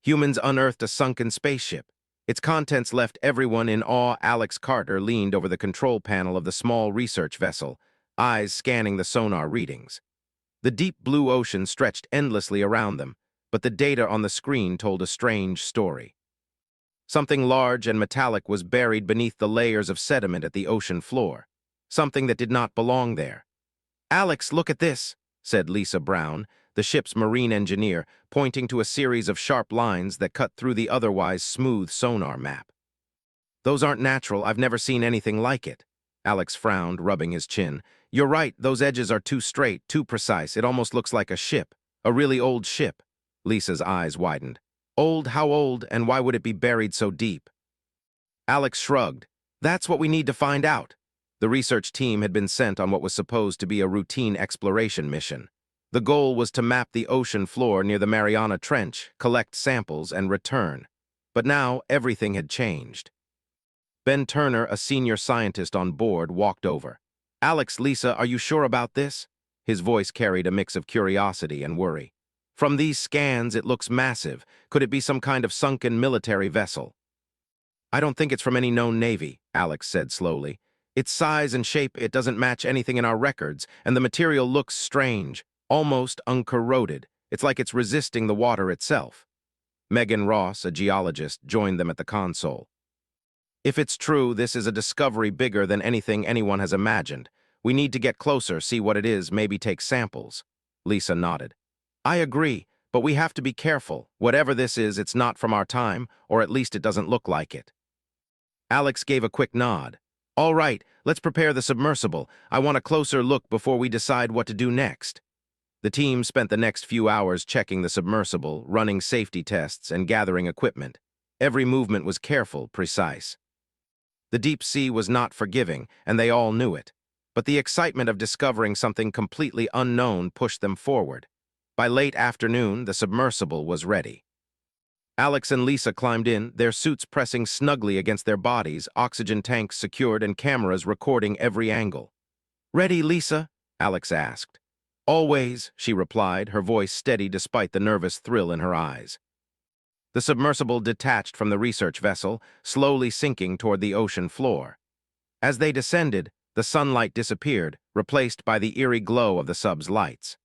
Humans unearthed a sunken spaceship. Its contents left everyone in awe. Alex Carter leaned over the control panel of the small research vessel, eyes scanning the sonar readings. The deep blue ocean stretched endlessly around them, but the data on the screen told a strange story. Something large and metallic was buried beneath the layers of sediment at the ocean floor, something that did not belong there. "Alex, look at this," said Lisa Brown, the ship's marine engineer, pointing to a series of sharp lines that cut through the otherwise smooth sonar map. "Those aren't natural. I've never seen anything like it." Alex frowned, rubbing his chin. "You're right, those edges are too straight, too precise. It almost looks like a ship, a really old ship." Lisa's eyes widened. "Old? How old, and why would it be buried so deep?" Alex shrugged. "That's what we need to find out." The research team had been sent on what was supposed to be a routine exploration mission. The goal was to map the ocean floor near the Mariana Trench, collect samples, and return. But now everything had changed. Ben Turner, a senior scientist on board, walked over. "Alex, Lisa, are you sure about this?" His voice carried a mix of curiosity and worry. "From these scans, it looks massive. Could it be some kind of sunken military vessel?" "I don't think it's from any known navy," Alex said slowly. "Its size and shape, it doesn't match anything in our records, and the material looks strange, almost uncorroded. It's like it's resisting the water itself." Megan Ross, a geologist, joined them at the console. "If it's true, this is a discovery bigger than anything anyone has imagined. We need to get closer, see what it is, maybe take samples." Lisa nodded. "I agree, but we have to be careful. Whatever this is, it's not from our time, or at least it doesn't look like it." Alex gave a quick nod. "All right, let's prepare the submersible. I want a closer look before we decide what to do next." The team spent the next few hours checking the submersible, running safety tests, and gathering equipment. Every movement was careful, precise. The deep sea was not forgiving, and they all knew it. But the excitement of discovering something completely unknown pushed them forward. By late afternoon, the submersible was ready. Alex and Lisa climbed in, their suits pressing snugly against their bodies, oxygen tanks secured and cameras recording every angle. "Ready, Lisa?" Alex asked. "Always," she replied, her voice steady despite the nervous thrill in her eyes. The submersible detached from the research vessel, slowly sinking toward the ocean floor. As they descended, the sunlight disappeared, replaced by the eerie glow of the sub's lights.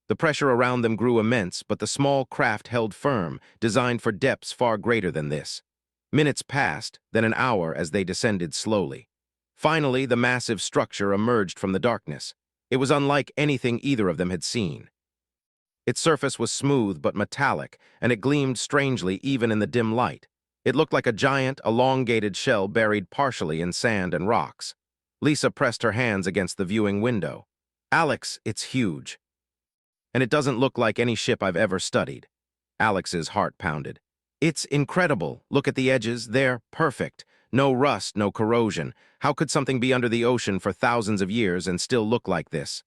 The pressure around them grew immense, but the small craft held firm, designed for depths far greater than this. Minutes passed, then an hour as they descended slowly. Finally, the massive structure emerged from the darkness. It was unlike anything either of them had seen. Its surface was smooth but metallic, and it gleamed strangely even in the dim light. It looked like a giant, elongated shell buried partially in sand and rocks. Lisa pressed her hands against the viewing window. "Alex, it's huge. And it doesn't look like any ship I've ever studied." Alex's heart pounded. "It's incredible. Look at the edges. They're perfect. No rust, no corrosion. How could something be under the ocean for thousands of years and still look like this?"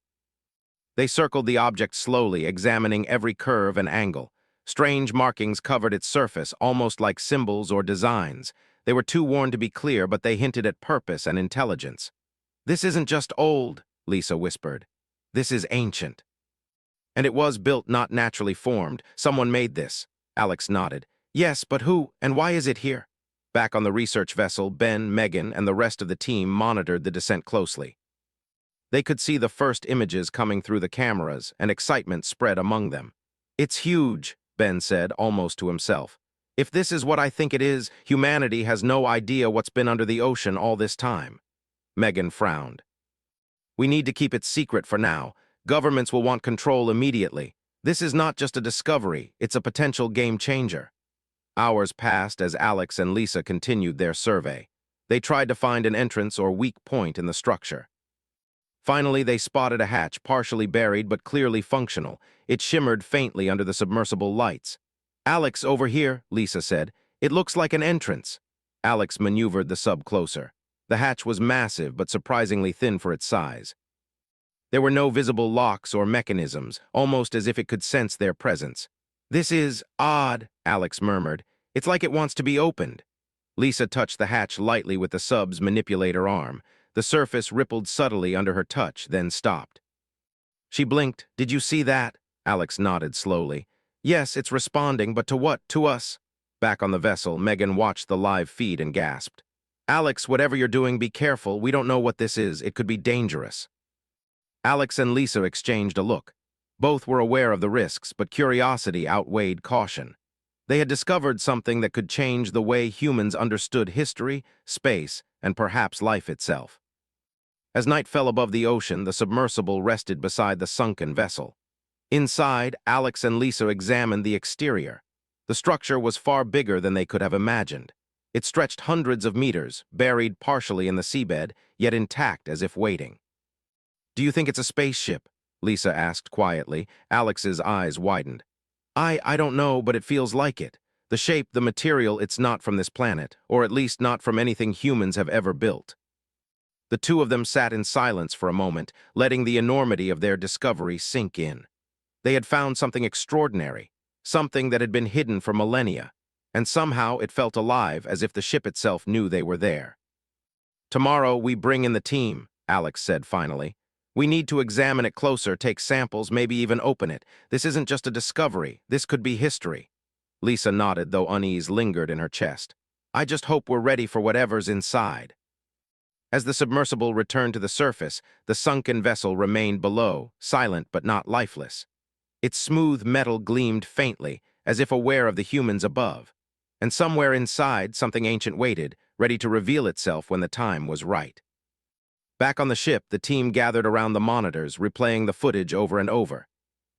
They circled the object slowly, examining every curve and angle. Strange markings covered its surface, almost like symbols or designs. They were too worn to be clear, but they hinted at purpose and intelligence. "This isn't just old," Lisa whispered. "This is ancient." "And it was built, not naturally formed. Someone made this." Alex nodded. "Yes, but who, and why is it here?" Back on the research vessel, Ben, Megan, and the rest of the team monitored the descent closely. They could see the first images coming through the cameras, and excitement spread among them. "It's huge," Ben said, almost to himself. "If this is what I think it is, humanity has no idea what's been under the ocean all this time." Megan frowned. "We need to keep it secret for now. Governments will want control immediately. This is not just a discovery, it's a potential game changer." Hours passed as Alex and Lisa continued their survey. They tried to find an entrance or weak point in the structure. Finally, they spotted a hatch, partially buried but clearly functional. It shimmered faintly under the submersible lights. "Alex, over here," Lisa said. "It looks like an entrance." Alex maneuvered the sub closer. The hatch was massive but surprisingly thin for its size. There were no visible locks or mechanisms, almost as if it could sense their presence. "This is odd," Alex murmured. "It's like it wants to be opened." Lisa touched the hatch lightly with the sub's manipulator arm. The surface rippled subtly under her touch, then stopped. She blinked. "Did you see that?" Alex nodded slowly. Yes, it's responding, but to what? To us? Back on the vessel, Megan watched the live feed and gasped. Alex, whatever you're doing, be careful. We don't know what this is. It could be dangerous. Alex and Lisa exchanged a look. Both were aware of the risks, but curiosity outweighed caution. They had discovered something that could change the way humans understood history, space, and perhaps life itself. As night fell above the ocean, the submersible rested beside the sunken vessel. Inside, Alex and Lisa examined the exterior. The structure was far bigger than they could have imagined. It stretched hundreds of meters, buried partially in the seabed, yet intact as if waiting. Do you think it's a spaceship? Lisa asked quietly. Alex's eyes widened. I don't know, but it feels like it. The shape, the material, it's not from this planet, or at least not from anything humans have ever built. The two of them sat in silence for a moment, letting the enormity of their discovery sink in. They had found something extraordinary, something that had been hidden for millennia, and somehow it felt alive, as if the ship itself knew they were there. Tomorrow we bring in the team, Alex said finally. We need to examine it closer, take samples, maybe even open it. This isn't just a discovery. This could be history. Lisa nodded, though unease lingered in her chest. I just hope we're ready for whatever's inside. As the submersible returned to the surface, the sunken vessel remained below, silent but not lifeless. Its smooth metal gleamed faintly, as if aware of the humans above. And somewhere inside, something ancient waited, ready to reveal itself when the time was right. Back on the ship, the team gathered around the monitors, replaying the footage over and over.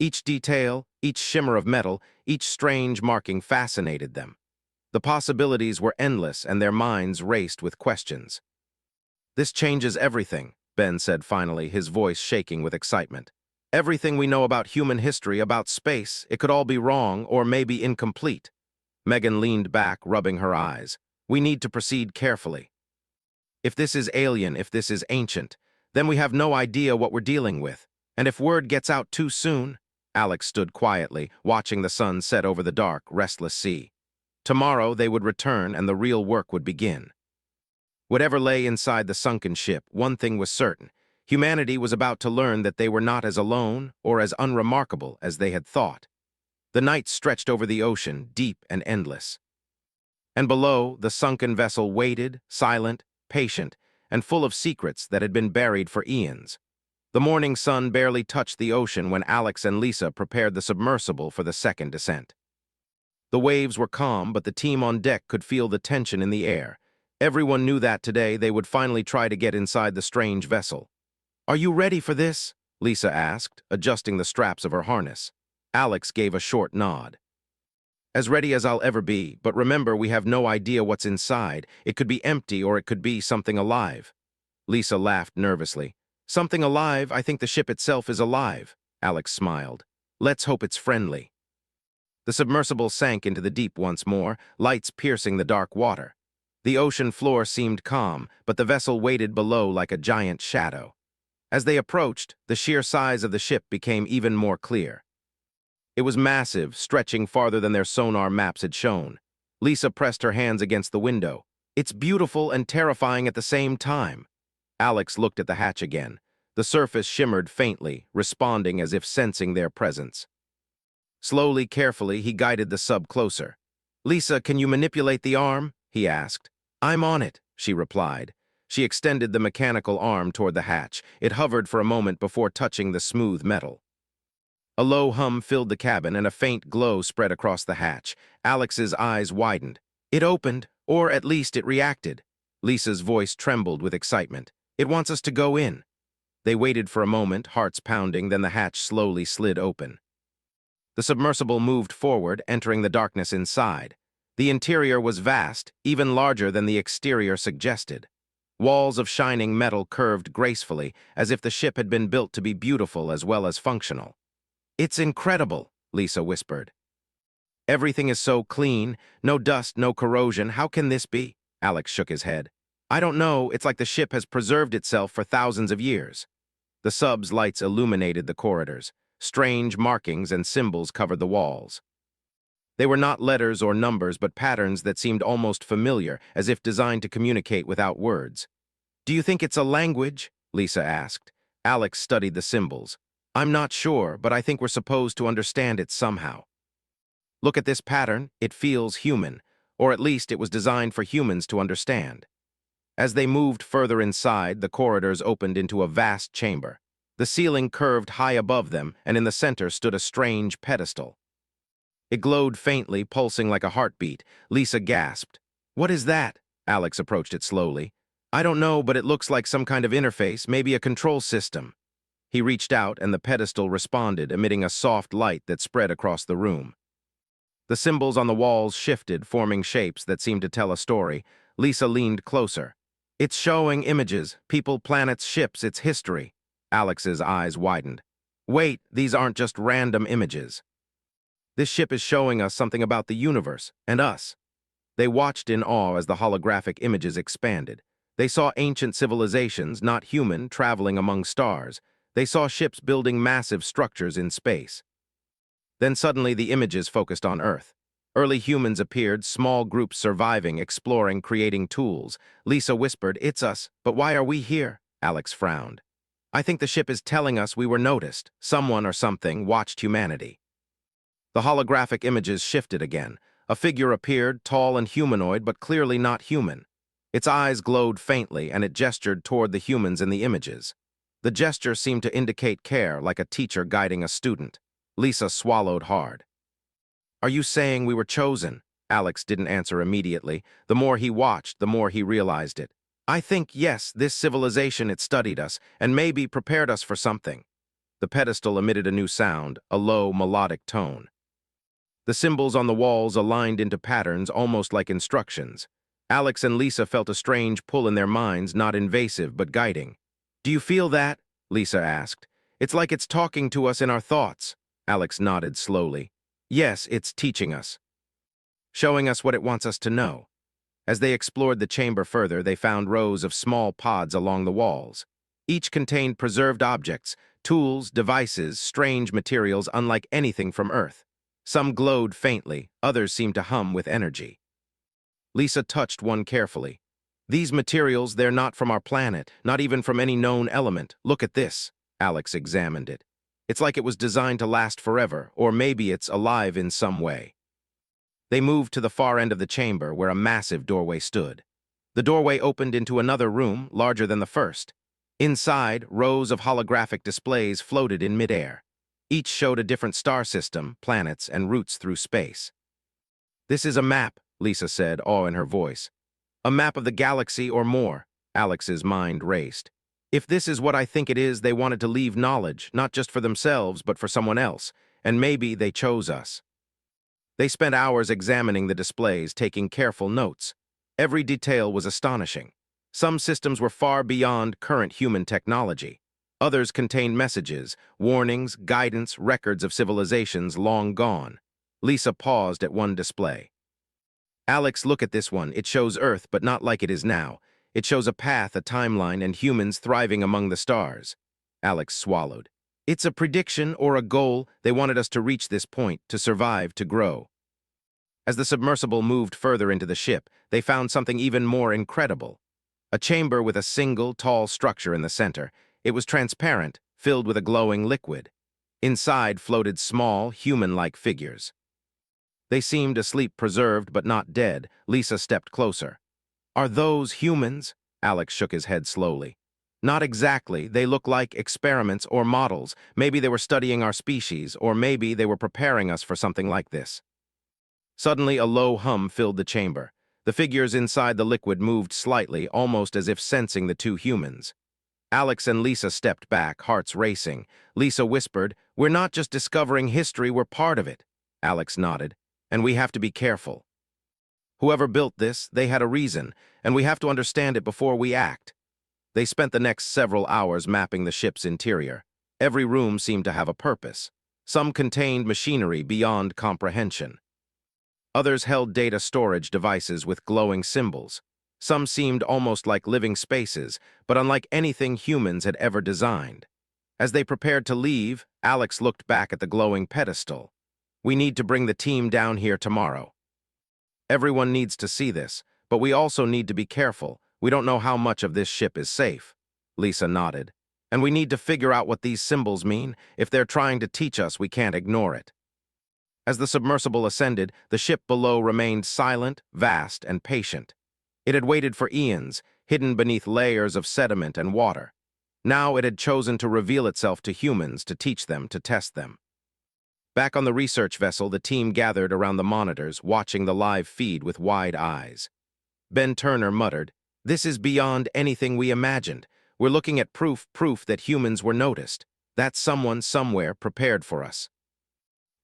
Each detail, each shimmer of metal, each strange marking fascinated them. The possibilities were endless, and their minds raced with questions. This changes everything, Ben said finally, his voice shaking with excitement. Everything we know about human history, about space, it could all be wrong or maybe incomplete. Megan leaned back, rubbing her eyes. We need to proceed carefully. If this is alien, if this is ancient, then we have no idea what we're dealing with. And if word gets out too soon... Alex stood quietly, watching the sun set over the dark, restless sea. Tomorrow they would return and the real work would begin. Whatever lay inside the sunken ship, one thing was certain. Humanity was about to learn that they were not as alone or as unremarkable as they had thought. The night stretched over the ocean, deep and endless. And below, the sunken vessel waited, silent, patient, and full of secrets that had been buried for eons. The morning sun barely touched the ocean when Alex and Lisa prepared the submersible for the second descent. The waves were calm, but the team on deck could feel the tension in the air. Everyone knew that today they would finally try to get inside the strange vessel. Are you ready for this? Lisa asked, adjusting the straps of her harness. Alex gave a short nod. As ready as I'll ever be, but remember we have no idea what's inside. It could be empty or it could be something alive. Lisa laughed nervously. Something alive? I think the ship itself is alive. Alex smiled. Let's hope it's friendly. The submersible sank into the deep once more, lights piercing the dark water. The ocean floor seemed calm, but the vessel waited below like a giant shadow. As they approached, the sheer size of the ship became even more clear. It was massive, stretching farther than their sonar maps had shown. Lisa pressed her hands against the window. It's beautiful and terrifying at the same time. Alex looked at the hatch again. The surface shimmered faintly, responding as if sensing their presence. Slowly, carefully, he guided the sub closer. Lisa, can you manipulate the arm? He asked. I'm on it, she replied. She extended the mechanical arm toward the hatch. It hovered for a moment before touching the smooth metal. A low hum filled the cabin and a faint glow spread across the hatch. Alex's eyes widened. It opened, or at least it reacted. Lisa's voice trembled with excitement. It wants us to go in. They waited for a moment, hearts pounding, then the hatch slowly slid open. The submersible moved forward, entering the darkness inside. The interior was vast, even larger than the exterior suggested. Walls of shining metal curved gracefully, as if the ship had been built to be beautiful as well as functional. It's incredible, Lisa whispered. Everything is so clean, no dust, no corrosion. How can this be? Alex shook his head. I don't know, it's like the ship has preserved itself for thousands of years. The sub's lights illuminated the corridors. Strange markings and symbols covered the walls. They were not letters or numbers, but patterns that seemed almost familiar, as if designed to communicate without words. Do you think it's a language? Lisa asked. Alex studied the symbols. I'm not sure, but I think we're supposed to understand it somehow. Look at this pattern, it feels human, or at least it was designed for humans to understand. As they moved further inside, the corridors opened into a vast chamber. The ceiling curved high above them, and in the center stood a strange pedestal. It glowed faintly, pulsing like a heartbeat. Lisa gasped. "What is that?" Alex approached it slowly. "I don't know, but it looks like some kind of interface, maybe a control system." He reached out, and the pedestal responded, emitting a soft light that spread across the room. The symbols on the walls shifted, forming shapes that seemed to tell a story. Lisa leaned closer. "It's showing images, people, planets, ships, it's history." Alex's eyes widened. "Wait, these aren't just random images. This ship is showing us something about the universe, and us." They watched in awe as the holographic images expanded. They saw ancient civilizations, not human, traveling among stars. They saw ships building massive structures in space. Then suddenly the images focused on Earth. Early humans appeared, small groups surviving, exploring, creating tools. Lisa whispered, "It's us, but why are we here?" Alex frowned. "I think the ship is telling us we were noticed. Someone or something watched humanity." The holographic images shifted again. A figure appeared, tall and humanoid, but clearly not human. Its eyes glowed faintly, and it gestured toward the humans in the images. The gesture seemed to indicate care, like a teacher guiding a student. Lisa swallowed hard. "Are you saying we were chosen?" Alex didn't answer immediately. The more he watched, the more he realized it. "I think, yes, this civilization, it studied us, and maybe prepared us for something." The pedestal emitted a new sound, a low, melodic tone. The symbols on the walls aligned into patterns, almost like instructions. Alex and Lisa felt a strange pull in their minds, not invasive, but guiding. "Do you feel that?" Lisa asked. "It's like it's talking to us in our thoughts." Alex nodded slowly. "Yes, it's teaching us. Showing us what it wants us to know." As they explored the chamber further, they found rows of small pods along the walls. Each contained preserved objects, tools, devices, strange materials unlike anything from Earth. Some glowed faintly, others seemed to hum with energy. Lisa touched one carefully. "These materials, they're not from our planet, not even from any known element. Look at this." Alex examined it. "It's like it was designed to last forever, or maybe it's alive in some way." They moved to the far end of the chamber, where a massive doorway stood. The doorway opened into another room, larger than the first. Inside, rows of holographic displays floated in midair. Each showed a different star system, planets, and routes through space. "This is a map," Lisa said, awe in her voice. "A map of the galaxy or more." Alex's mind raced. "If this is what I think it is, they wanted to leave knowledge, not just for themselves, but for someone else, and maybe they chose us." They spent hours examining the displays, taking careful notes. Every detail was astonishing. Some systems were far beyond current human technology. Others contained messages, warnings, guidance, records of civilizations long gone. Lisa paused at one display. "Alex, look at this one. It shows Earth, but not like it is now. It shows a path, a timeline, and humans thriving among the stars." Alex swallowed. "It's a prediction or a goal. They wanted us to reach this point, to survive, to grow." As the submersible moved further into the ship, they found something even more incredible. A chamber with a single, tall structure in the center. It was transparent, filled with a glowing liquid. Inside floated small, human-like figures. They seemed asleep, preserved, but not dead. Lisa stepped closer. "Are those humans?" Alex shook his head slowly. "Not exactly. They look like experiments or models. Maybe they were studying our species, or maybe they were preparing us for something like this." Suddenly, a low hum filled the chamber. The figures inside the liquid moved slightly, almost as if sensing the two humans. Alex and Lisa stepped back, hearts racing. Lisa whispered, "We're not just discovering history, we're part of it." Alex nodded. "And we have to be careful. Whoever built this, they had a reason, and we have to understand it before we act." They spent the next several hours mapping the ship's interior. Every room seemed to have a purpose. Some contained machinery beyond comprehension. Others held data storage devices with glowing symbols. Some seemed almost like living spaces, but unlike anything humans had ever designed. As they prepared to leave, Alex looked back at the glowing pedestal. "We need to bring the team down here tomorrow. Everyone needs to see this, but we also need to be careful. We don't know how much of this ship is safe." Lisa nodded. "And we need to figure out what these symbols mean. If they're trying to teach us, we can't ignore it." As the submersible ascended, the ship below remained silent, vast, and patient. It had waited for eons, hidden beneath layers of sediment and water. Now it had chosen to reveal itself to humans, to teach them, to test them. Back on the research vessel, the team gathered around the monitors, watching the live feed with wide eyes. Ben Turner muttered, "This is beyond anything we imagined. We're looking at proof that humans were noticed. That someone somewhere prepared for us."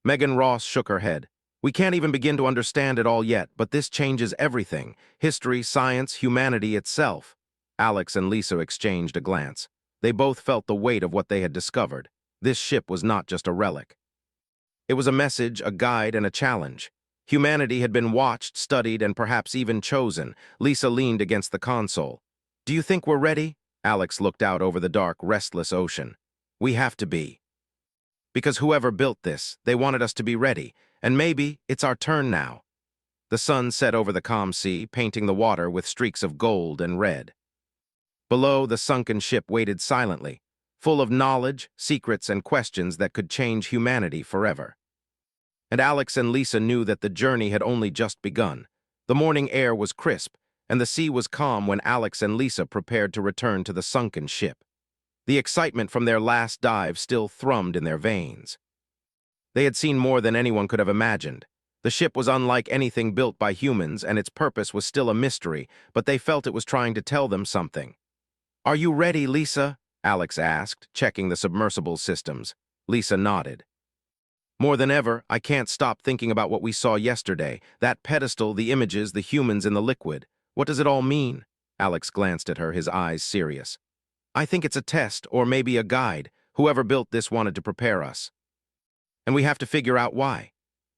Megan Ross shook her head. "We can't even begin to understand it all yet, but this changes everything. History, science, humanity itself." Alex and Lisa exchanged a glance. They both felt the weight of what they had discovered. This ship was not just a relic. It was a message, a guide, and a challenge. Humanity had been watched, studied, and perhaps even chosen. Lisa leaned against the console. "Do you think we're ready?" Alex looked out over the dark, restless ocean. "We have to be. Because whoever built this, they wanted us to be ready, and maybe it's our turn now." The sun set over the calm sea, painting the water with streaks of gold and red. Below, the sunken ship waited silently, full of knowledge, secrets, and questions that could change humanity forever. And Alex and Lisa knew that the journey had only just begun. The morning air was crisp, and the sea was calm when Alex and Lisa prepared to return to the sunken ship. The excitement from their last dive still thrummed in their veins. They had seen more than anyone could have imagined. The ship was unlike anything built by humans, and its purpose was still a mystery, but they felt it was trying to tell them something. "Are you ready, Lisa?" Alex asked, checking the submersible systems. Lisa nodded. "More than ever, I can't stop thinking about what we saw yesterday. That pedestal, the images, the humans in the liquid. What does it all mean?" Alex glanced at her, his eyes serious. "I think it's a test, or maybe a guide. Whoever built this wanted to prepare us. And we have to figure out why."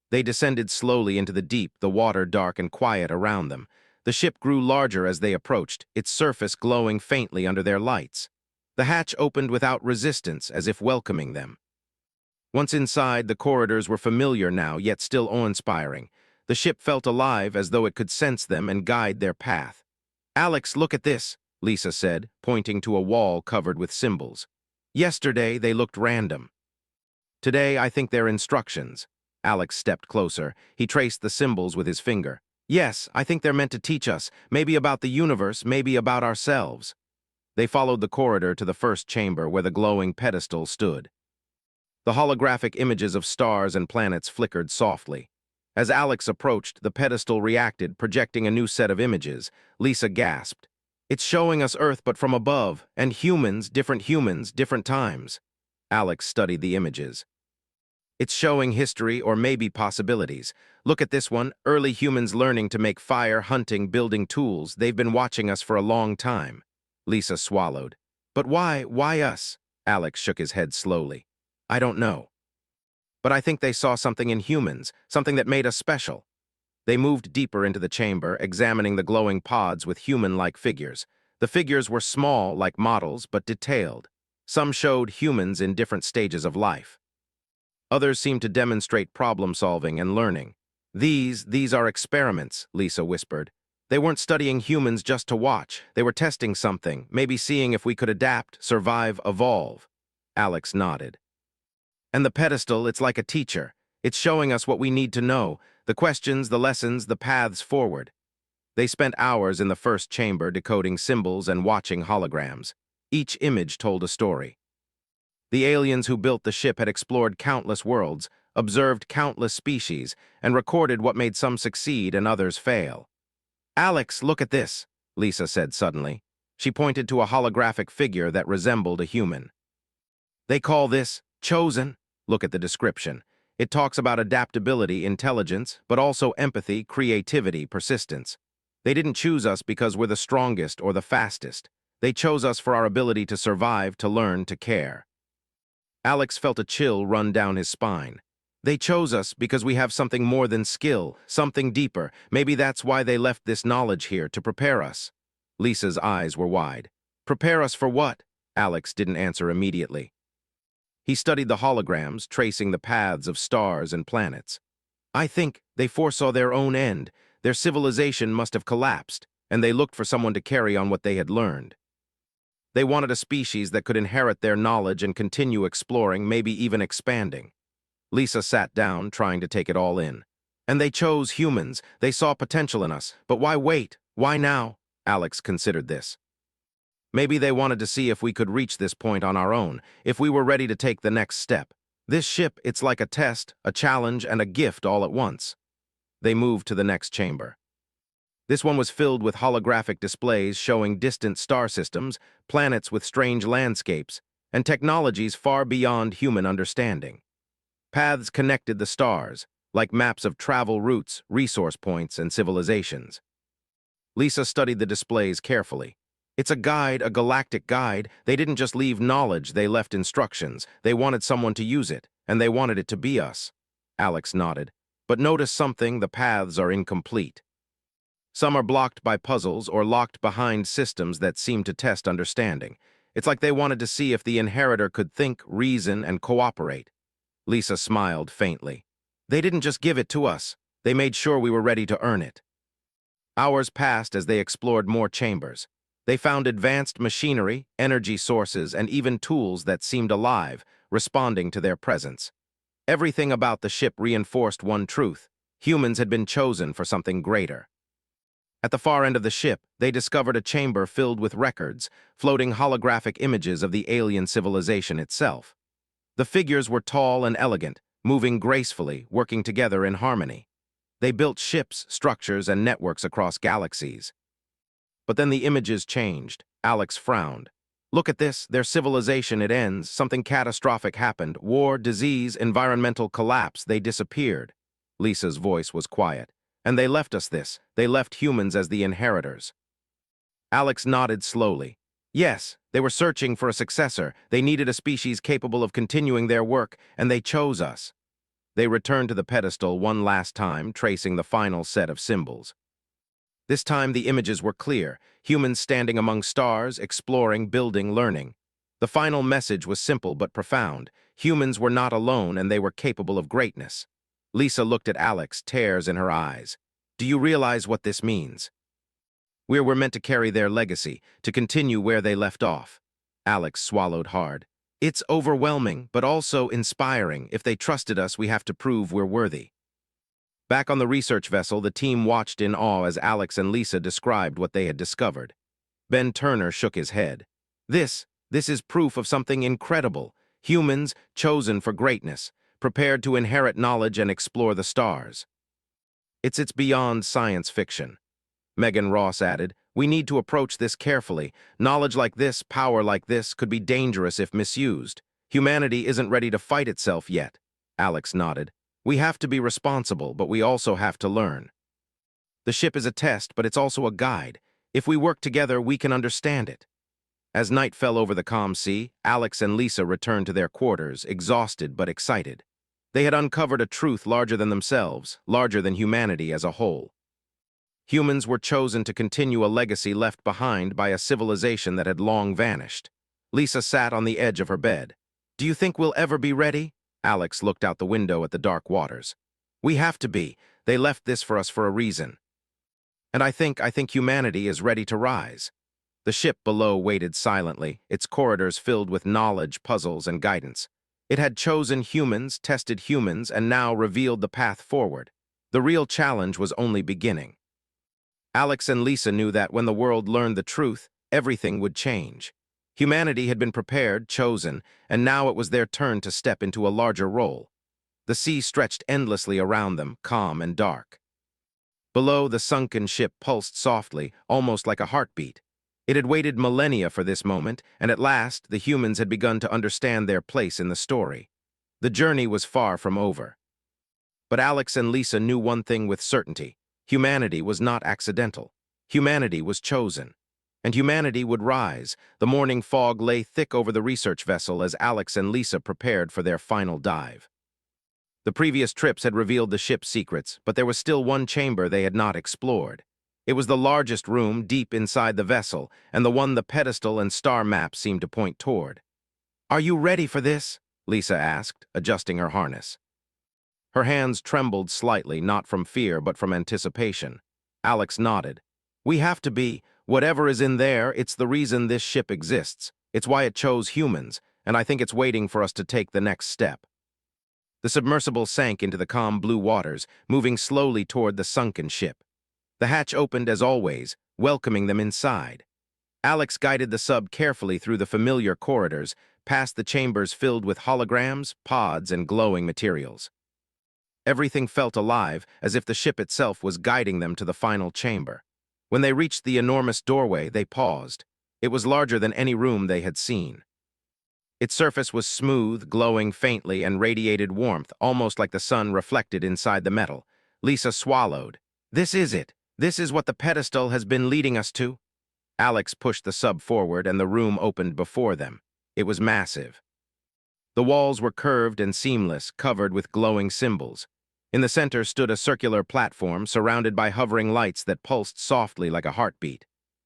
They descended slowly into the deep, the water dark and quiet around them. The ship grew larger as they approached, its surface glowing faintly under their lights. The hatch opened without resistance, as if welcoming them. Once inside, the corridors were familiar now, yet still awe-inspiring. The ship felt alive, as though it could sense them and guide their path. "Alex, look at this," Lisa said, pointing to a wall covered with symbols. "Yesterday, they looked random. Today, I think they're instructions." Alex stepped closer. He traced the symbols with his finger. "Yes, I think they're meant to teach us, maybe about the universe, maybe about ourselves." They followed the corridor to the first chamber where the glowing pedestal stood. The holographic images of stars and planets flickered softly. As Alex approached, the pedestal reacted, projecting a new set of images. Lisa gasped. "It's showing us Earth, but from above, and humans, different times." Alex studied the images. "It's showing history or maybe possibilities. Look at this one, early humans learning to make fire, hunting, building tools. They've been watching us for a long time." Lisa swallowed. "But why us?" Alex shook his head slowly. "I don't know. But I think they saw something in humans, something that made us special." They moved deeper into the chamber, examining the glowing pods with human-like figures. The figures were small, like models, but detailed. Some showed humans in different stages of life. Others seemed to demonstrate problem-solving and learning. These are experiments," Lisa whispered. "They weren't studying humans just to watch. They were testing something, maybe seeing if we could adapt, survive, evolve." Alex nodded. "And the pedestal, it's like a teacher. It's showing us what we need to know, the questions, the lessons, the paths forward." They spent hours in the first chamber decoding symbols and watching holograms. Each image told a story. The aliens who built the ship had explored countless worlds, observed countless species, and recorded what made some succeed and others fail. "Alex, look at this," Lisa said suddenly. She pointed to a holographic figure that resembled a human. "They call this chosen." Look at the description. It talks about adaptability, intelligence, but also empathy, creativity, persistence. They didn't choose us because we're the strongest or the fastest. They chose us for our ability to survive, to learn, to care. Alex felt a chill run down his spine. They chose us because we have something more than skill, something deeper. Maybe that's why they left this knowledge here, to prepare us. Lisa's eyes were wide. "Prepare us for what?" Alex didn't answer immediately. He studied the holograms, tracing the paths of stars and planets. "I think they foresaw their own end. Their civilization must have collapsed, and they looked for someone to carry on what they had learned. They wanted a species that could inherit their knowledge and continue exploring, maybe even expanding." Lisa sat down, trying to take it all in. And they chose humans. They saw potential in us. But why wait? Why now? Alex considered this. Maybe they wanted to see if we could reach this point on our own, if we were ready to take the next step. This ship, it's like a test, a challenge, and a gift all at once. They moved to the next chamber. This one was filled with holographic displays showing distant star systems, planets with strange landscapes, and technologies far beyond human understanding. Paths connected the stars, like maps of travel routes, resource points, and civilizations. Lisa studied the displays carefully. It's a guide, a galactic guide. They didn't just leave knowledge, they left instructions. They wanted someone to use it, and they wanted it to be us. Alex nodded. But notice something, the paths are incomplete. Some are blocked by puzzles or locked behind systems that seem to test understanding. It's like they wanted to see if the inheritor could think, reason, and cooperate. Lisa smiled faintly. They didn't just give it to us. They made sure we were ready to earn it. Hours passed as they explored more chambers. They found advanced machinery, energy sources, and even tools that seemed alive, responding to their presence. Everything about the ship reinforced one truth: humans had been chosen for something greater. At the far end of the ship, they discovered a chamber filled with records, floating holographic images of the alien civilization itself. The figures were tall and elegant, moving gracefully, working together in harmony. They built ships, structures, and networks across galaxies. But then the images changed. Alex frowned. Look at this, their civilization, it ends. Something catastrophic happened. War, disease, environmental collapse. They disappeared. Lisa's voice was quiet. And they left us this. They left humans as the inheritors. Alex nodded slowly. Yes, they were searching for a successor. They needed a species capable of continuing their work, and they chose us. They returned to the pedestal one last time, tracing the final set of symbols. This time the images were clear, humans standing among stars, exploring, building, learning. The final message was simple but profound. Humans were not alone and they were capable of greatness. Lisa looked at Alex, tears in her eyes. Do you realize what this means? We were meant to carry their legacy, to continue where they left off. Alex swallowed hard. It's overwhelming, but also inspiring. If they trusted us, we have to prove we're worthy. Back on the research vessel, the team watched in awe as Alex and Lisa described what they had discovered. Ben Turner shook his head. This is proof of something incredible. Humans chosen for greatness, prepared to inherit knowledge and explore the stars. It's beyond science fiction. Megan Ross added, we need to approach this carefully. Knowledge like this, power like this, could be dangerous if misused. Humanity isn't ready to fight itself yet. Alex nodded. We have to be responsible, but we also have to learn. The ship is a test, but it's also a guide. If we work together, we can understand it. As night fell over the calm sea, Alex and Lisa returned to their quarters, exhausted but excited. They had uncovered a truth larger than themselves, larger than humanity as a whole. Humans were chosen to continue a legacy left behind by a civilization that had long vanished. Lisa sat on the edge of her bed. Do you think we'll ever be ready? Alex looked out the window at the dark waters. We have to be. They left this for us for a reason. And I think humanity is ready to rise. The ship below waited silently, its corridors filled with knowledge, puzzles, and guidance. It had chosen humans, tested humans, and now revealed the path forward. The real challenge was only beginning. Alex and Lisa knew that when the world learned the truth, everything would change. Humanity had been prepared, chosen, and now it was their turn to step into a larger role. The sea stretched endlessly around them, calm and dark. Below, the sunken ship pulsed softly, almost like a heartbeat. It had waited millennia for this moment, and at last, the humans had begun to understand their place in the story. The journey was far from over. But Alex and Lisa knew one thing with certainty. Humanity was not accidental. Humanity was chosen. And humanity would rise. The morning fog lay thick over the research vessel as Alex and Lisa prepared for their final dive. The previous trips had revealed the ship's secrets, but there was still one chamber they had not explored. It was the largest room deep inside the vessel, and the one the pedestal and star map seemed to point toward. Are you ready for this? Lisa asked, adjusting her harness. Her hands trembled slightly, not from fear but from anticipation. Alex nodded. We have to be. Whatever is in there, it's the reason this ship exists. It's why it chose humans, and I think it's waiting for us to take the next step. The submersible sank into the calm blue waters, moving slowly toward the sunken ship. The hatch opened as always, welcoming them inside. Alex guided the sub carefully through the familiar corridors, past the chambers filled with holograms, pods, and glowing materials. Everything felt alive, as if the ship itself was guiding them to the final chamber. When they reached the enormous doorway, they paused. It was larger than any room they had seen. Its surface was smooth, glowing faintly, and radiated warmth, almost like the sun reflected inside the metal. Lisa swallowed. "This is it. This is what the pedestal has been leading us to." Alex pushed the sub forward, and the room opened before them. It was massive. The walls were curved and seamless, covered with glowing symbols. In the center stood a circular platform surrounded by hovering lights that pulsed softly like a heartbeat.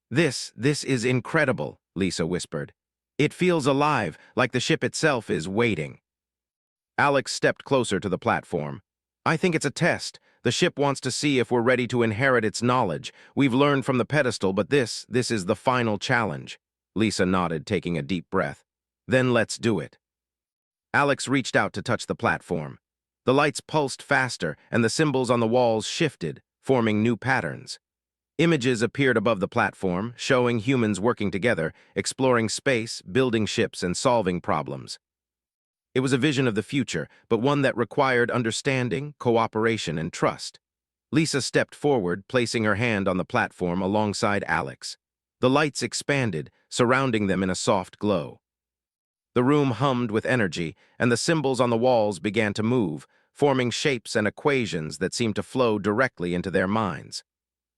This is incredible," Lisa whispered. "It feels alive, like the ship itself is waiting." Alex stepped closer to the platform. "I think it's a test. The ship wants to see if we're ready to inherit its knowledge. We've learned from the pedestal, but this is the final challenge." Lisa nodded, taking a deep breath. "Then let's do it." Alex reached out to touch the platform. The lights pulsed faster, and the symbols on the walls shifted, forming new patterns. Images appeared above the platform, showing humans working together, exploring space, building ships, and solving problems. It was a vision of the future, but one that required understanding, cooperation, and trust. Lisa stepped forward, placing her hand on the platform alongside Alex. The lights expanded, surrounding them in a soft glow. The room hummed with energy, and the symbols on the walls began to move, forming shapes and equations that seemed to flow directly into their minds.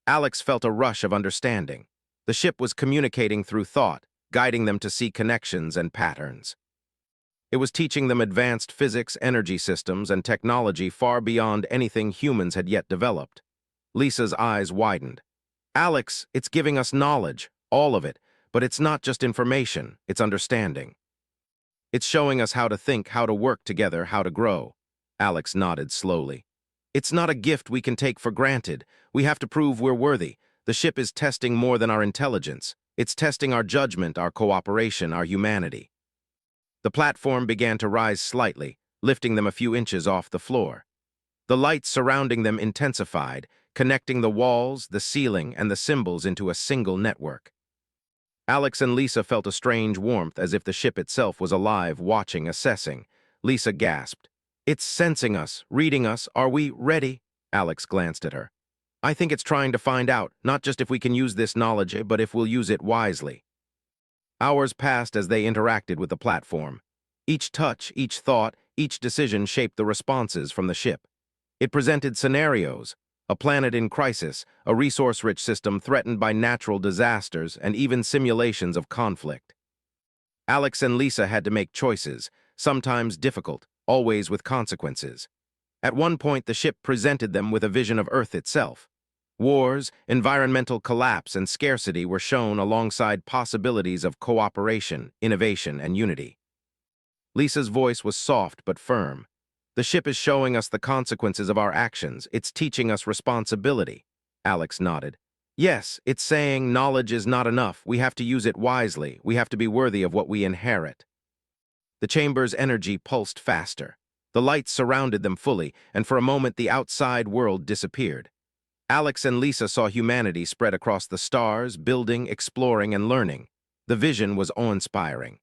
Alex felt a rush of understanding. The ship was communicating through thought, guiding them to see connections and patterns. It was teaching them advanced physics, energy systems, and technology far beyond anything humans had yet developed. Lisa's eyes widened. "Alex, it's giving us knowledge, all of it, but it's not just information, it's understanding. It's showing us how to think, how to work together, how to grow." Alex nodded slowly. "It's not a gift we can take for granted. We have to prove we're worthy. The ship is testing more than our intelligence. It's testing our judgment, our cooperation, our humanity." The platform began to rise slightly, lifting them a few inches off the floor. The lights surrounding them intensified, connecting the walls, the ceiling, and the symbols into a single network. Alex and Lisa felt a strange warmth, as if the ship itself was alive, watching, assessing. Lisa gasped. "It's sensing us, reading us. Are we ready?" Alex glanced at her. "I think it's trying to find out, not just if we can use this knowledge, but if we'll use it wisely." Hours passed as they interacted with the platform. Each touch, each thought, each decision shaped the responses from the ship. It presented scenarios: a planet in crisis, a resource-rich system threatened by natural disasters, and even simulations of conflict. Alex and Lisa had to make choices, sometimes difficult, always with consequences. At one point, the ship presented them with a vision of Earth itself. Wars, environmental collapse, and scarcity were shown alongside possibilities of cooperation, innovation, and unity. Lisa's voice was soft but firm. "The ship is showing us the consequences of our actions. It's teaching us responsibility." Alex nodded. "Yes, it's saying knowledge is not enough. We have to use it wisely. We have to be worthy of what we inherit." The chamber's energy pulsed faster. The lights surrounded them fully, and for a moment the outside world disappeared. Alex and Lisa saw humanity spread across the stars, building, exploring, and learning. The vision was awe-inspiring.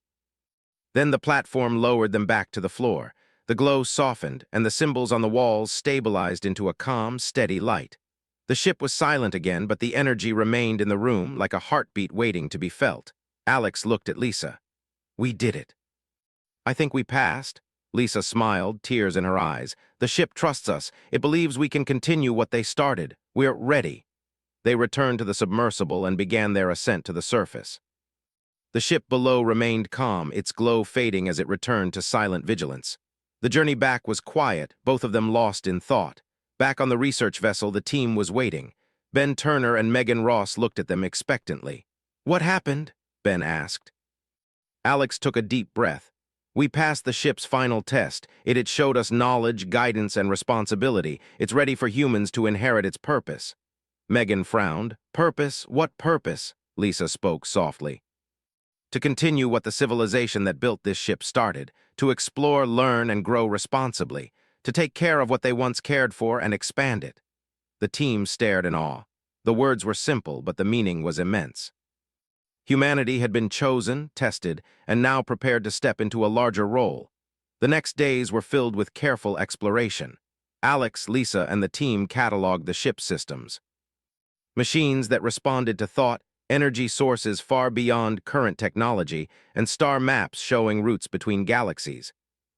Then the platform lowered them back to the floor. The glow softened, and the symbols on the walls stabilized into a calm, steady light. The ship was silent again, but the energy remained in the room like a heartbeat waiting to be felt. Alex looked at Lisa. "We did it." "I think we passed." Lisa smiled, tears in her eyes. "The ship trusts us. It believes we can continue what they started. We're ready." They returned to the submersible and began their ascent to the surface. The ship below remained calm, its glow fading as it returned to silent vigilance. The journey back was quiet, both of them lost in thought. Back on the research vessel, the team was waiting. Ben Turner and Megan Ross looked at them expectantly. "What happened?" Ben asked. Alex took a deep breath. "We passed the ship's final test. It showed us knowledge, guidance, and responsibility. It's ready for humans to inherit its purpose." Megan frowned. "Purpose? What purpose?" Lisa spoke softly. "To continue what the civilization that built this ship started, to explore, learn, and grow responsibly. to take care of what they once cared for and expand it. The team stared in awe. The words were simple, but the meaning was immense. Humanity had been chosen, tested, and now prepared to step into a larger role. The next days were filled with careful exploration. Alex, Lisa, and the team cataloged the ship's systems. Machines that responded to thought, energy sources far beyond current technology, and star maps showing routes between galaxies.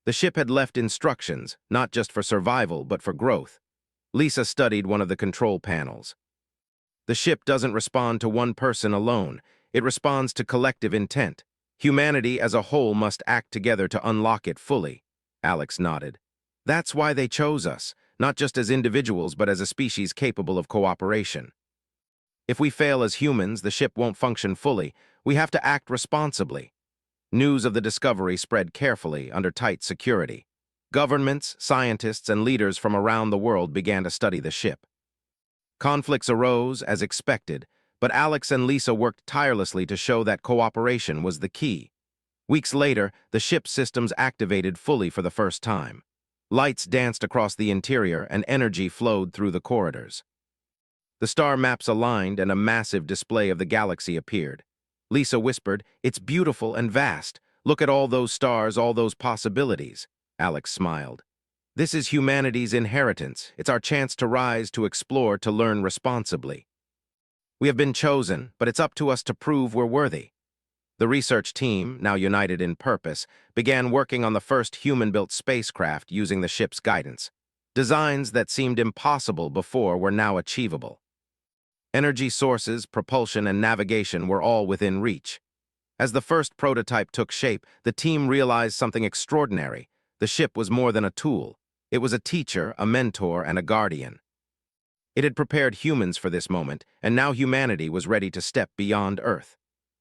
The ship had left instructions, not just for survival, but for growth. Lisa studied one of the control panels. The ship doesn't respond to one person alone. It responds to collective intent. Humanity as a whole must act together to unlock it fully. Alex nodded. That's why they chose us, not just as individuals, but as a species capable of cooperation. If we fail as humans, the ship won't function fully. We have to act responsibly. News of the discovery spread carefully under tight security. Governments, scientists, and leaders from around the world began to study the ship. Conflicts arose, as expected, but Alex and Lisa worked tirelessly to show that cooperation was the key. Weeks later, the ship's systems activated fully for the first time. Lights danced across the interior and energy flowed through the corridors. The star maps aligned and a massive display of the galaxy appeared. Lisa whispered, "It's beautiful and vast. Look at all those stars, all those possibilities." Alex smiled. "This is humanity's inheritance. It's our chance to rise, to explore, to learn responsibly. We have been chosen, but it's up to us to prove we're worthy." The research team, now united in purpose, began working on the first human-built spacecraft using the ship's guidance. Designs that seemed impossible before were now achievable. Energy sources, propulsion, and navigation were all within reach. As the first prototype took shape, the team realized something extraordinary. The ship was more than a tool. It was a teacher, a mentor, and a guardian. It had prepared humans for this moment, and now humanity was ready to step beyond Earth.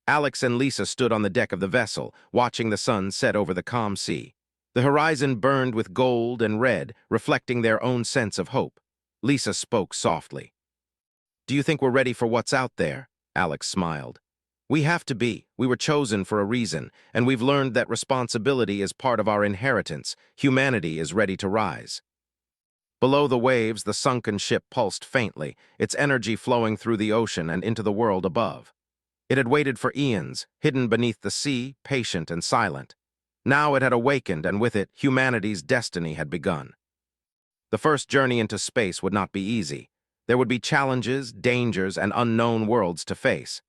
Alex and Lisa stood on the deck of the vessel, watching the sun set over the calm sea. The horizon burned with gold and red, reflecting their own sense of hope. Lisa spoke softly. "Do you think we're ready for what's out there?" Alex smiled. "We have to be. We were chosen for a reason, and we've learned that responsibility is part of our inheritance. Humanity is ready to rise." Below the waves, the sunken ship pulsed faintly, its energy flowing through the ocean and into the world above. It had waited for eons, hidden beneath the sea, patient and silent. Now it had awakened, and with it, humanity's destiny had begun. The first journey into space would not be easy. There would be challenges, dangers, and unknown worlds to face.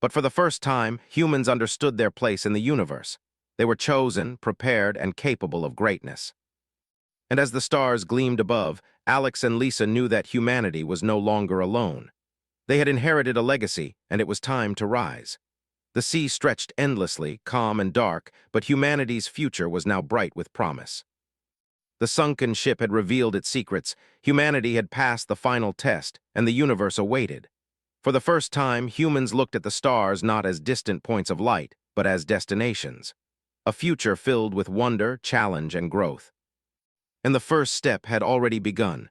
But for the first time, humans understood their place in the universe. They were chosen, prepared, and capable of greatness. And as the stars gleamed above, Alex and Lisa knew that humanity was no longer alone. They had inherited a legacy, and it was time to rise. The sea stretched endlessly, calm and dark, but humanity's future was now bright with promise. The sunken ship had revealed its secrets, humanity had passed the final test, and the universe awaited. For the first time, humans looked at the stars not as distant points of light, but as destinations. A future filled with wonder, challenge, and growth. And the first step had already begun.